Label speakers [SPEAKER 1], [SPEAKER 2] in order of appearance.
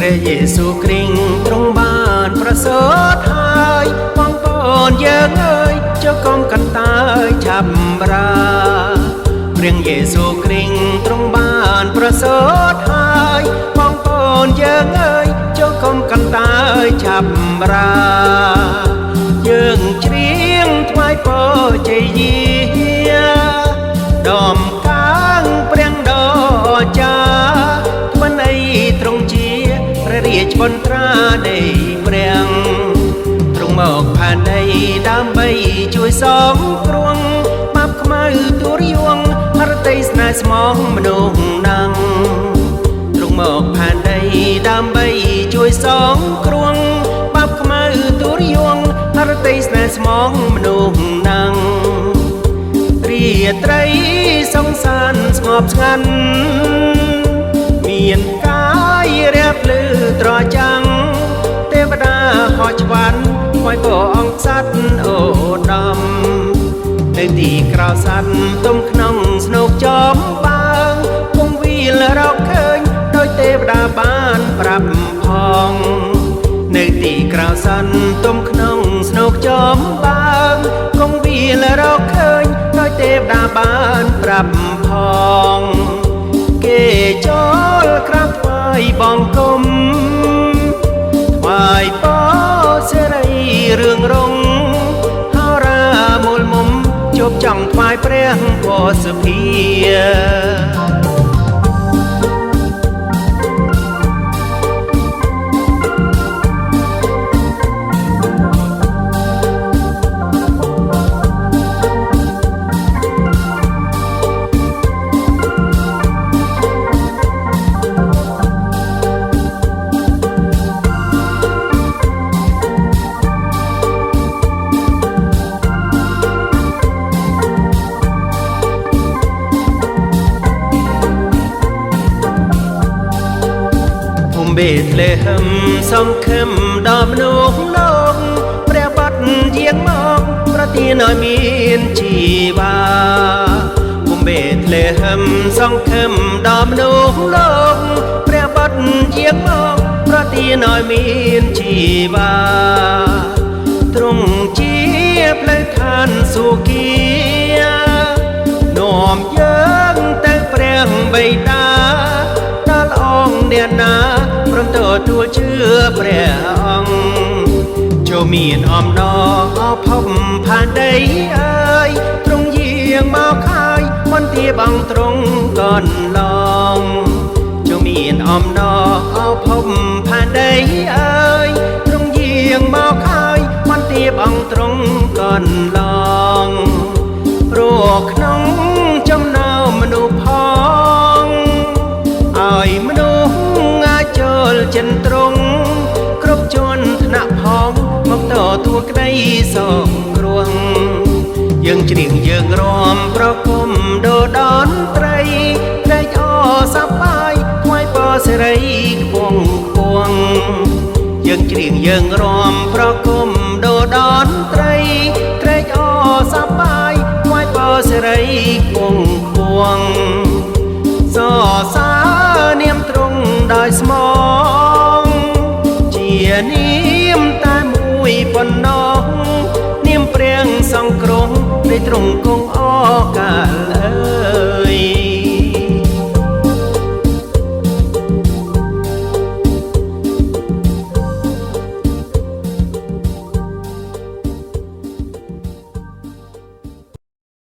[SPEAKER 1] ព្រះយេស៊ូវគ្រីស្ទទ្រង់បានប្រសើរហើយបងប្អូនយើងអើយចុះកុំកន្តើយឆាប់រាព្រះយេស៊ូវគ្រីស្ទទ្រង់បានប្រសើរហើយបងប្អូនយើងអើយចុះកុំកន្តើយឆាប់រាយើងច្រៀងថ្វាយពរជ័យយាដំកាងព្រះដ៏ចាថ្មនៃទ្រង់ជាព្រះរាជបុត្រានៃព្រះទ្រង់មកផែនដីដើម្បីជួយសងគ្រោះបាបខ្មៅទូរយងហរតីស្នេហ៍ស្មងមនុស្សណាំងទ្រង់មកផែនដីដើម្បីជួយសងគ្រោះបាបខ្មៅទូរយងហរតីស្នេហ៍ស្មងមនុស្សណាំងរាត្រីសង្សានស្ងប់ស្ងាត់មានកាយរះភ្លឺត្រចាំងទេវតាហោះឆ្វាន់ថ្វាយព្រះអង្គសត្វអូដំនៅទីក្រៅសត្វទុំក្នុងស្នូកចំបាងគង់វាលរកឃើញដោយទេវតាបានប្រាប់ផងនៅទីក្រៅសត្វទុំក្នុងស្នូកចំបាងគង់វាលរកឃើញដោយទេវតាបានប្រាប់ផងគេចូលក្រាបថ្វាយបង្គំថ្វាយពរសិរីរឿងរងហោរាមូលមុំជប់ចង់ថ្វាយព្រះពរសុភាបេតលេហឹមសង្ឃឹមដល់មនុស្សលោកព្រះបាត់យាងមកប្រទានឲ្យមានជីវ៉ាគុំបេតលេហឹមសង្ឃឹមដល់មនុស្សលោកព្រះបាត់យាងមកប្រទានឲ្យមានជីវ៉ាទ្រង់ជាផ្លូវឋានសុគីនាំយើងទៅព្រះបិតាដល់អង្គអ្នកណាព្រមទទួលជឿព្រះអង្គចូលមានអំណរអភពផានដីអើយទ្រង់យាងមកហើយមន្ទាបងទ្រង់កន្លងចូលមានអំណរអភពផានដីអើយទ្រង់យាងមកហើយមន្ទាបងទ្រង់កន្លងព្រោះក្នុងចំណោមមនុស្សផងឲ្យមនុស្សចូលចិនត្រង់គ្រប់ជាន់ថ្នាក់ផងមកទទួលក្តីសងគ្រោះយើងច្រៀងយើងរាំប្រគំដូដនត្រីត្រេកអរសប្បាយថ្វាយពរសិរីខ្ពង់ខ្ពស់យើងច្រៀងយើងរាំប្រគំដូដនត្រីត្រេកអរសប្បាយថ្វាយពរសិរីខ្ពង់ខ្ពស់សរសើរនាមទ្រង់ដោយស្មងជានាមតែមួយប៉ុណ្ណោះនាមព្រះសង្គ្រោះនៃទ្រង់គង់អកាល